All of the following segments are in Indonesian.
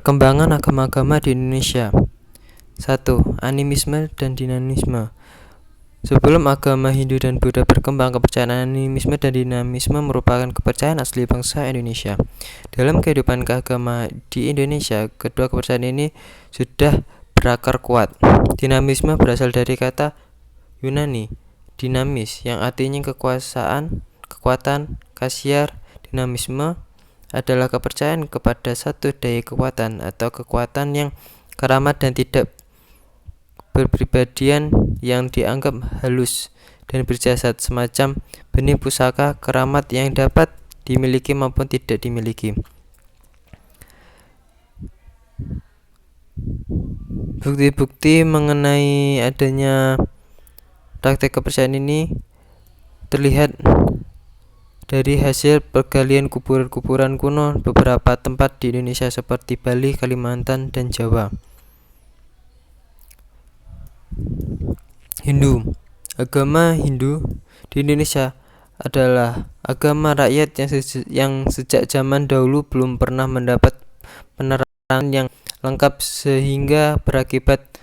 Perkembangan agama-agama di Indonesia. 1. Animisme dan dinamisme. Sebelum agama Hindu dan Buddha berkembang, kepercayaan animisme dan dinamisme merupakan kepercayaan asli bangsa Indonesia. Dalam kehidupan keagamaan di Indonesia, kedua kepercayaan ini sudah berakar kuat. Dinamisme berasal dari kata Yunani, dinamis, yang artinya kekuatan, khasiat. Dinamisme adalah kepercayaan kepada satu daya kekuatan atau kekuatan yang keramat dan tidak berpribadian yang dianggap halus dan berjasad, semacam benih pusaka keramat yang dapat dimiliki maupun tidak dimiliki. Bukti-bukti mengenai adanya praktek kepercayaan ini terlihat dari hasil penggalian kuburan-kuburan kuno beberapa tempat di Indonesia seperti Bali, Kalimantan, dan Jawa. Hindu. Agama Hindu di Indonesia adalah agama rakyat yang sejak zaman dahulu belum pernah mendapat penerangan yang lengkap, sehingga berakibat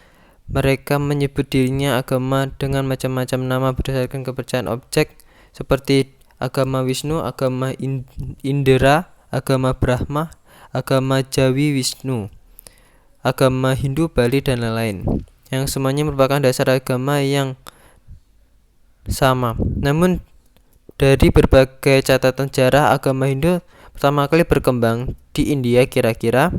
mereka menyebut dirinya agama dengan macam-macam nama berdasarkan kepercayaan objek seperti agama Wisnu, agama Indra, agama Brahma, agama Jawi Wisnu, agama Hindu Bali, dan lain-lain, yang semuanya merupakan dasar agama yang sama. Namun dari berbagai catatan sejarah, agama Hindu pertama kali berkembang di India kira-kira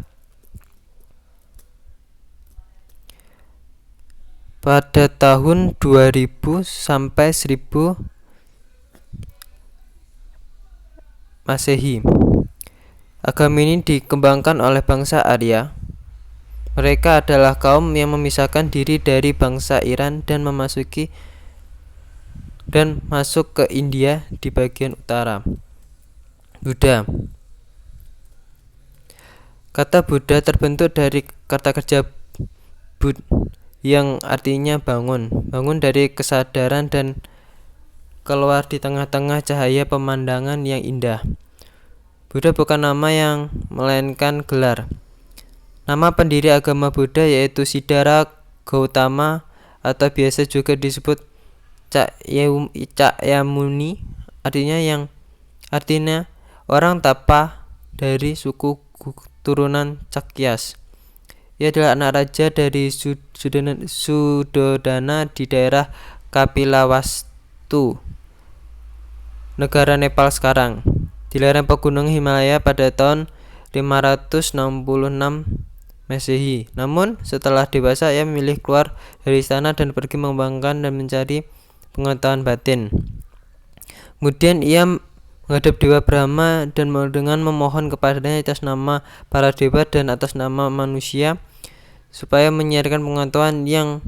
pada tahun 2000 sampai 1000 Masehi. Agama ini dikembangkan oleh bangsa Arya. Mereka adalah kaum yang memisahkan diri dari bangsa Iran dan masuk ke India di bagian utara. Buddha. Kata Buddha terbentuk dari kata kerja Bud yang artinya bangun dari kesadaran dan keluar di tengah-tengah cahaya pemandangan yang indah. Buddha bukan nama yang melainkan gelar. Nama pendiri agama Buddha yaitu Siddhartha Gautama atau biasa juga disebut Cakyamuni, artinya orang tapa dari suku turunan Cakyas. Ia adalah anak raja dari Sudodana di daerah Kapilawastu, negara Nepal sekarang, di lereng pegunungan Himalaya pada tahun 566 Masehi. Namun setelah dewasa ia memilih keluar dari istana dan pergi mengembangkan dan mencari pengetahuan batin. Kemudian ia menghadap Dewa Brahma dan dengan memohon kepadanya atas nama para dewa dan atas nama manusia supaya menyiarkan pengetahuan yang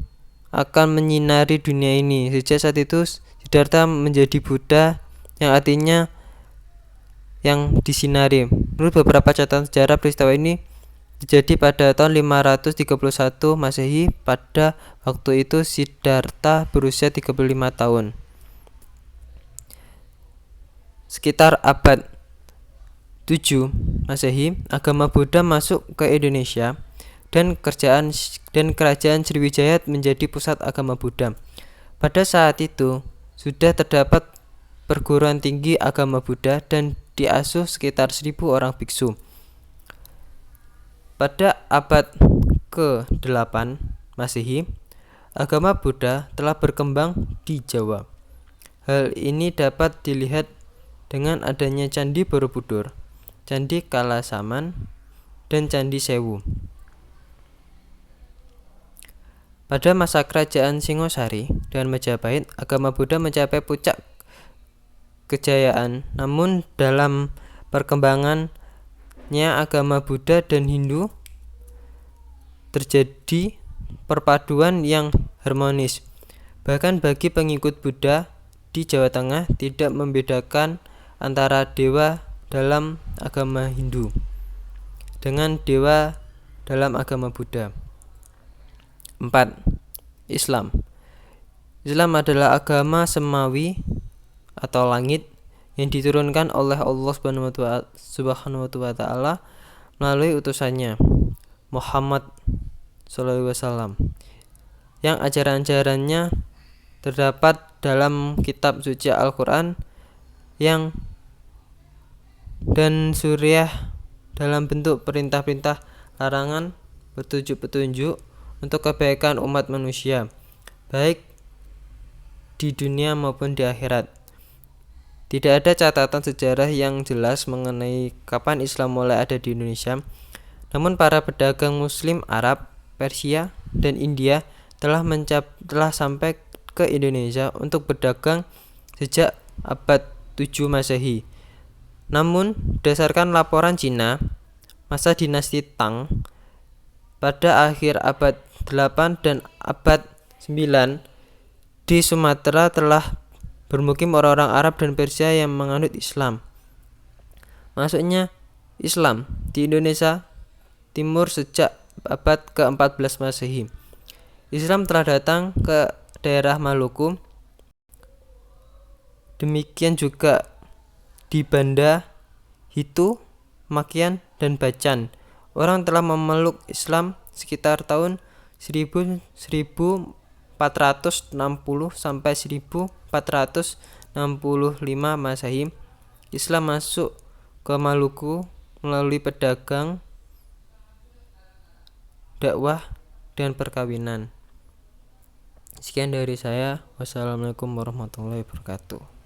akan menyinari dunia ini. Sejak saat itu Siddhartha menjadi Buddha, yang artinya yang disinari. Menurut beberapa catatan sejarah, peristiwa ini terjadi pada tahun 531 Masehi. Pada waktu itu Siddhartha berusia 35 tahun. Sekitar abad 7 Masehi, agama Buddha masuk ke Indonesia dan kerajaan Sriwijaya menjadi pusat agama Buddha. Pada saat itu sudah terdapat perguruan tinggi agama Buddha dan diasuh sekitar 1000 orang biksu. Pada abad ke-8 Masehi, agama Buddha telah berkembang di Jawa. Hal ini dapat dilihat dengan adanya Candi Borobudur, Candi Kalasaman, dan Candi Sewu. Pada masa kerajaan Singosari dan Majapahit, agama Buddha mencapai puncak kejayaan. Namun dalam perkembangannya agama Buddha dan Hindu terjadi perpaduan yang harmonis. Bahkan bagi pengikut Buddha di Jawa Tengah tidak membedakan antara dewa dalam agama Hindu dengan dewa dalam agama Buddha. 4. Islam. Islam adalah agama semawi atau langit yang diturunkan oleh Allah Subhanahu wa taala melalui utusannya. Muhammad SAW, yang ajaran-ajarannya terdapat dalam kitab suci Al-Quran yang dan suriah dalam bentuk perintah-perintah, larangan, petunjuk-petunjuk untuk kebaikan umat manusia, baik di dunia maupun di akhirat. Tidak ada catatan sejarah yang jelas mengenai kapan Islam mulai ada di Indonesia. Namun para pedagang Muslim Arab, Persia, dan India telah sampai ke Indonesia untuk berdagang sejak abad 7 Masehi. Namun, berdasarkan laporan Cina, masa dinasti Tang pada akhir abad 8 dan abad 9 di Sumatera telah bermukim orang-orang Arab dan Persia yang menganut Islam. Masuknya Islam di Indonesia Timur sejak abad ke-14 Masehi. Islam telah datang ke daerah Maluku, demikian juga di Banda, Hitu, Makian, dan Bacan. Orang telah memeluk Islam sekitar tahun 1460 sampai 1465 Masehi. Islam masuk ke Maluku melalui pedagang, dakwah, dan perkawinan. Sekian dari saya. Wassalamualaikum warahmatullahi wabarakatuh.